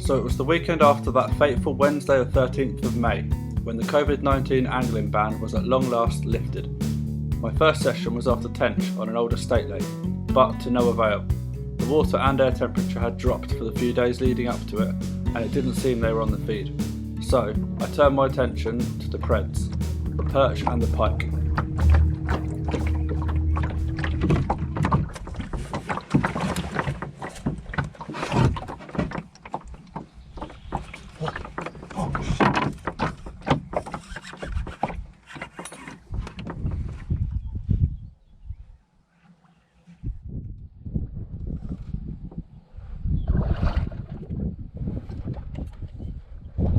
So it was the weekend after that fateful Wednesday the 13th of May, when the COVID-19 angling ban was at long last lifted. My first session was after Tench on an old estate lake, but to no avail. The water and air temperature had dropped for the few days leading up to it, and it didn't seem they were on the feed. So I turned my attention to the preds, the perch and the pike.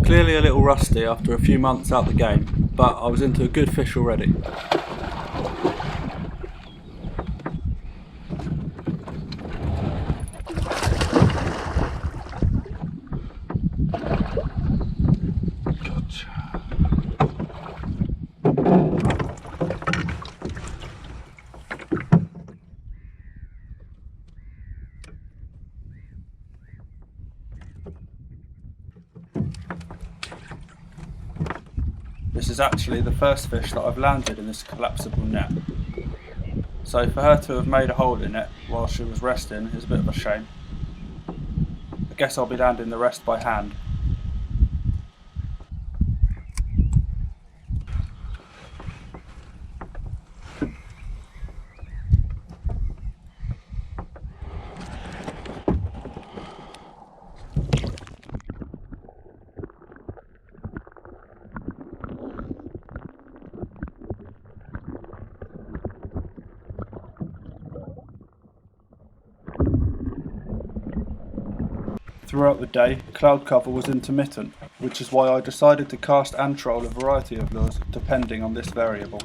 Clearly a little rusty after a few months out the game, but I was into a good fish already. This is actually the first fish that I've landed in this collapsible net. So for her to have made a hole in it while she was resting is a bit of a shame. I guess I'll be landing the rest by hand. Throughout the day, cloud cover was intermittent, which is why I decided to cast and troll a variety of lures depending on this variable.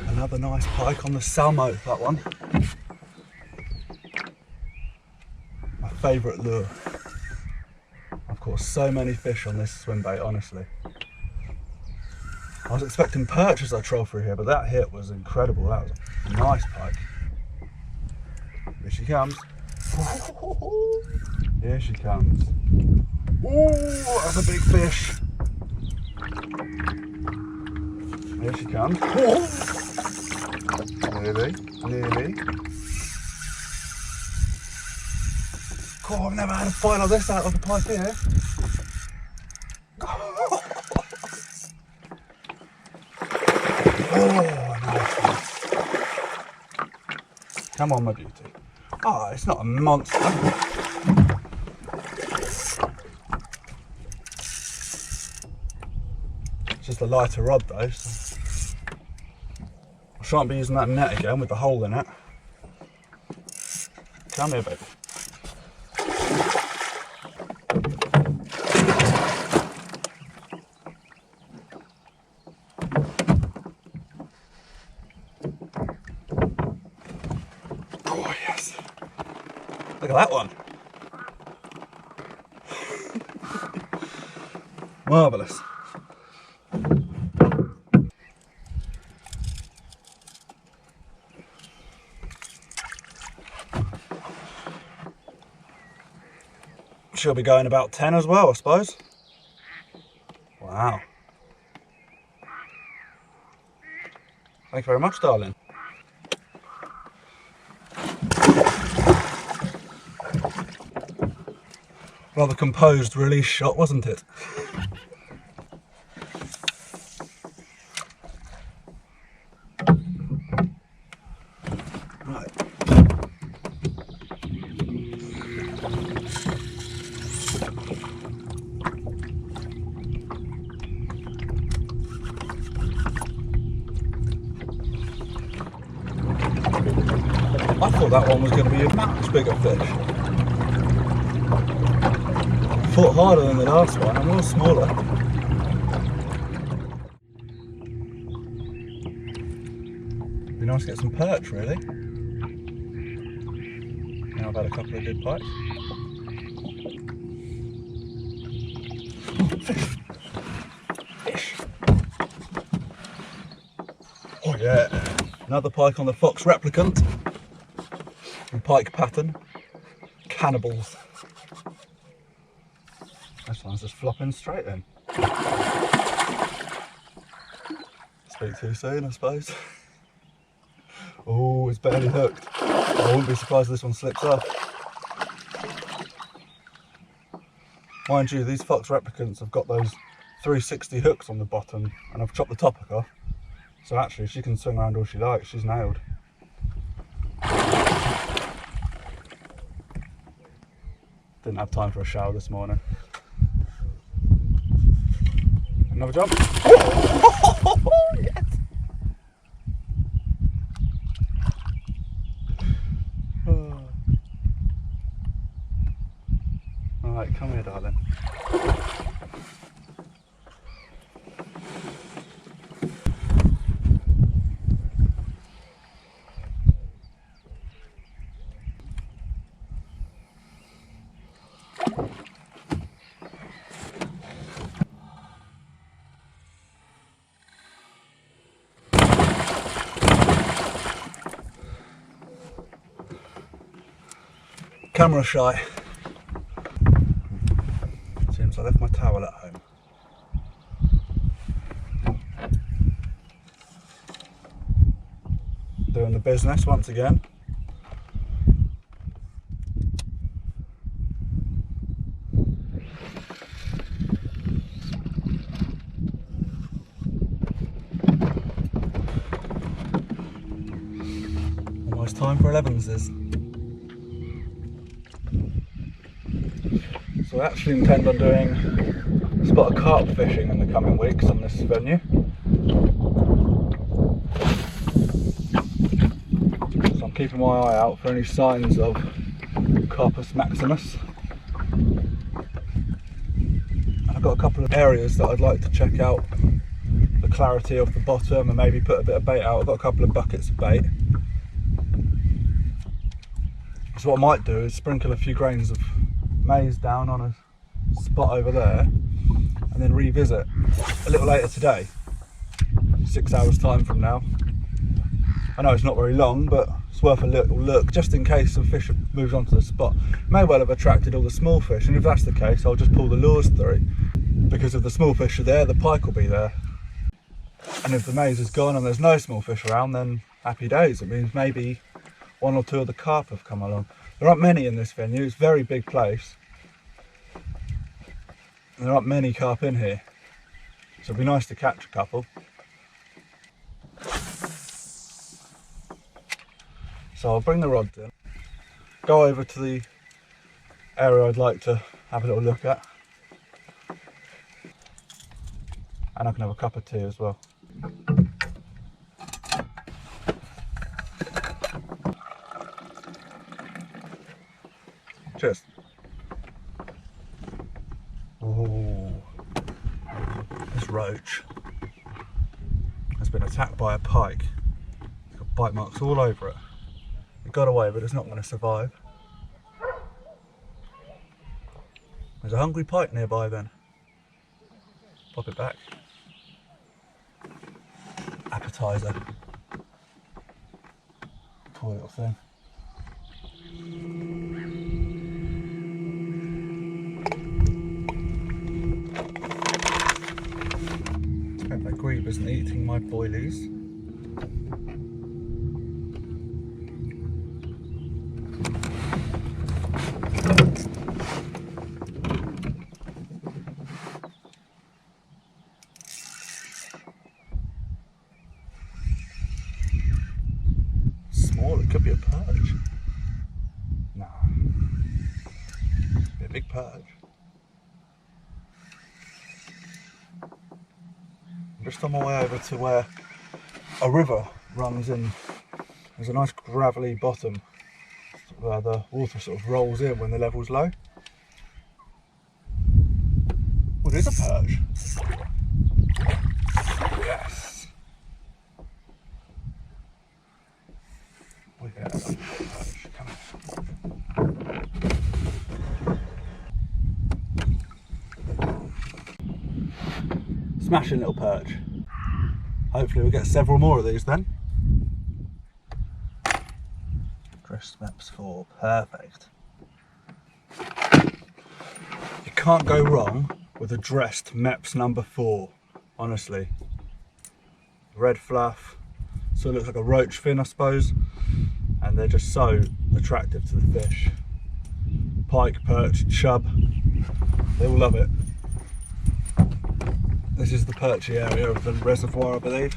Another nice pike on the salmo, that one. My favourite lure. I've caught so many fish on this swim bait, honestly. I was expecting perch as I troll through here, but that hit was incredible. That was a nice pike. Here she comes. Here she comes. Oh, that's a big fish. Here she comes. Oh. Nearly. God, I've never had a fight like this out of a pike here. Oh, nice. Come on, my beauty. Oh, it's not a monster. It's just a lighter rod though. So. I shan't be using that net again with the hole in it. Come here, baby. Oh, yes. Look at that one. Marvellous. She'll be going about 10 as well, I suppose. Wow. Thank you very much, darling. Rather composed release shot, wasn't it? Right. I thought that one was going to be a much bigger fish. Fought harder than the last one and was smaller. Be nice to get some perch, really. Now I've had a couple of good bites. Fish! Fish! Oh yeah! Another pike on the Fox replicant. In pike pattern. Cannibals. This one's just flopping straight in. Speak too soon, I suppose. Oh, it's barely hooked. I wouldn't be surprised if this one slips off. Mind you, these Fox replicants have got those 360 hooks on the bottom, and I've chopped the top hook off. So actually, she can swing around all she likes. She's nailed. Didn't have time for a shower this morning. Another jump. Oh, yes. Oh. Alright, come here, darling. Camera shy. Seems I left my towel at home. Doing the business once again. Almost time for 11s. So I actually intend on doing a spot of carp fishing in the coming weeks on this venue. So I'm keeping my eye out for any signs of Carpus maximus. And I've got a couple of areas that I'd like to check out the clarity of the bottom and maybe put a bit of bait out. I've got a couple of buckets of bait. So what I might do is sprinkle a few grains of maize down on a spot over there and then revisit a little later today, 6 hours time from now. I know it's not very long, but it's worth a little look just in case some fish moves onto the spot. May well have attracted all the small fish, and if that's the case I'll just pull the lures through, because if the small fish are there the pike will be there, and if the maize is gone and there's no small fish around then happy days. It means maybe one or two of the carp have come along. There aren't many in this venue, it's a very big place. And there aren't many carp in here, so it'd be nice to catch a couple. So I'll bring the rods in, go over to the area I'd like to have a little look at, and I can have a cup of tea as well. Cheers. Oh, this roach has been attacked by a pike. It's got bite marks all over it. It got away, but it's not going to survive. There's a hungry pike nearby then. Pop it back. Appetizer. Toy little thing. That grebe isn't eating my boilies. Small, it could be a perch. No. Be a big perch. Just on my way over to where a river runs in. There's a nice gravelly bottom where the water sort of rolls in when the level's low. Oh, there's a perch. Yes. Yeah, come on. Smashing little perch. Hopefully we'll get several more of these then. Dressed maps 4, perfect. You can't go wrong with a dressed MEPS number 4, honestly. Red fluff, so it looks like a roach fin I suppose, and they're just so attractive to the fish. Pike, perch, chub, they all love it. This is the perchy area of the reservoir I believe.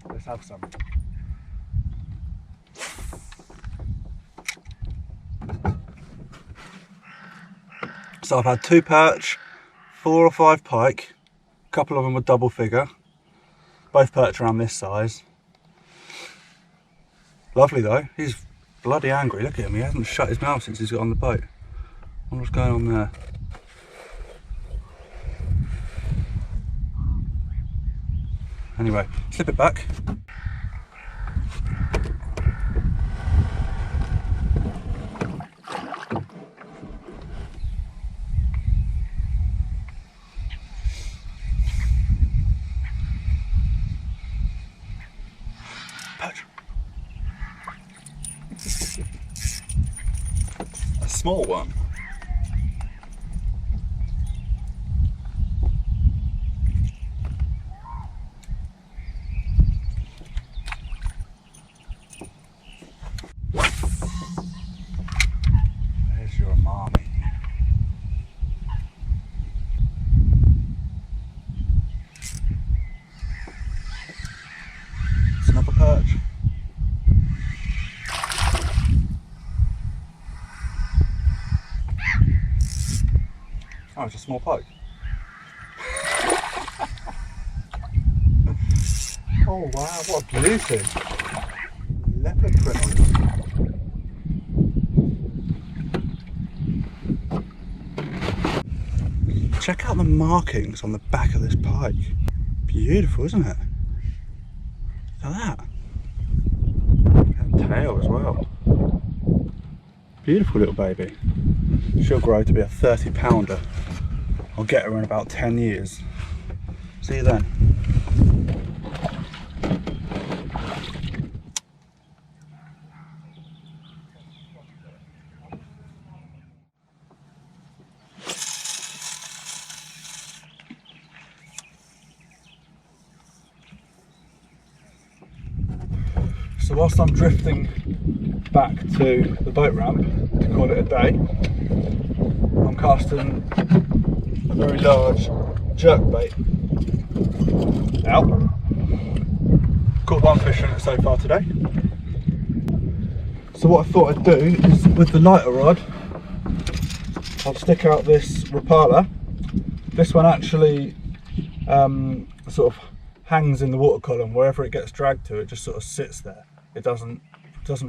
Let's have some. So I've had 2 perch, 4 or 5 pike, a couple of them were double figure, both perch around this size. Lovely though, he's bloody angry, look at him, he hasn't shut his mouth since he's got on the boat. I wonder what's going on there. Anyway, slip it back. A small one. There's your mommy. It's another perch. Oh, it's a small pike. Oh wow, what a beauty. Leopard print on it. Check out the markings on the back of this pike. Beautiful, isn't it? Look at that. And tail as well. Beautiful little baby. She'll grow to be a 30-pounder. I'll get her in about 10 years. See you then. So whilst I'm drifting back to the boat ramp to call it a day, I'm casting a very large jerkbait out. Caught 1 fish on it so far today. So what I thought I'd do is with the lighter rod, I'll stick out this Rapala. This one actually sort of hangs in the water column. Wherever it gets dragged to, it just sort of sits there. It doesn't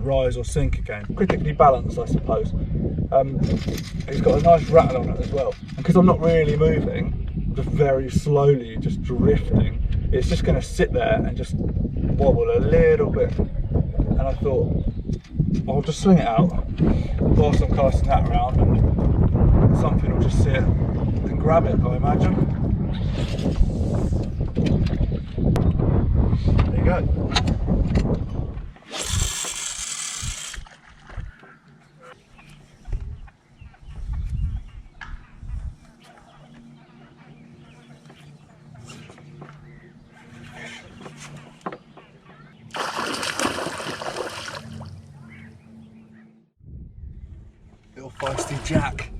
rise or sink again. Critically balanced, I suppose. It's got a nice rattle on it as well. And because I'm not really moving, I'm just very slowly just drifting, it's just going to sit there and just wobble a little bit. And I thought, I'll just swing it out whilst I'm casting that around, and something will just sit and grab it, I imagine. There you go. Little feisty jack.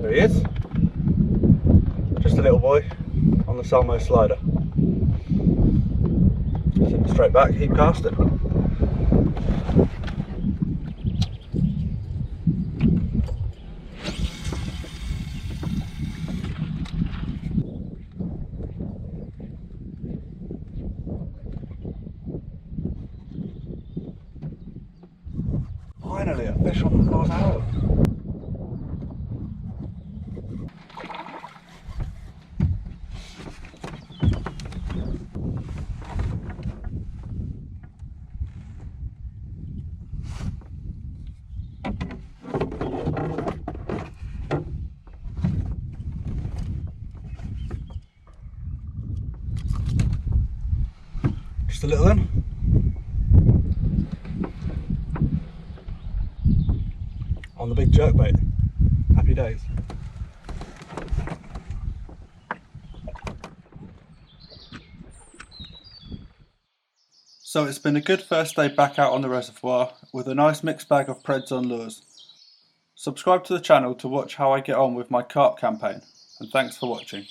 There he is. Just a little boy on the Salmo slider. Sit straight back, keep casting. Finally, a fish on the North Arrow. Just a little one. On the big jerkbait. Happy days. So it's been a good first day back out on the reservoir with a nice mixed bag of preds on lures. Subscribe to the channel to watch how I get on with my carp campaign, and thanks for watching.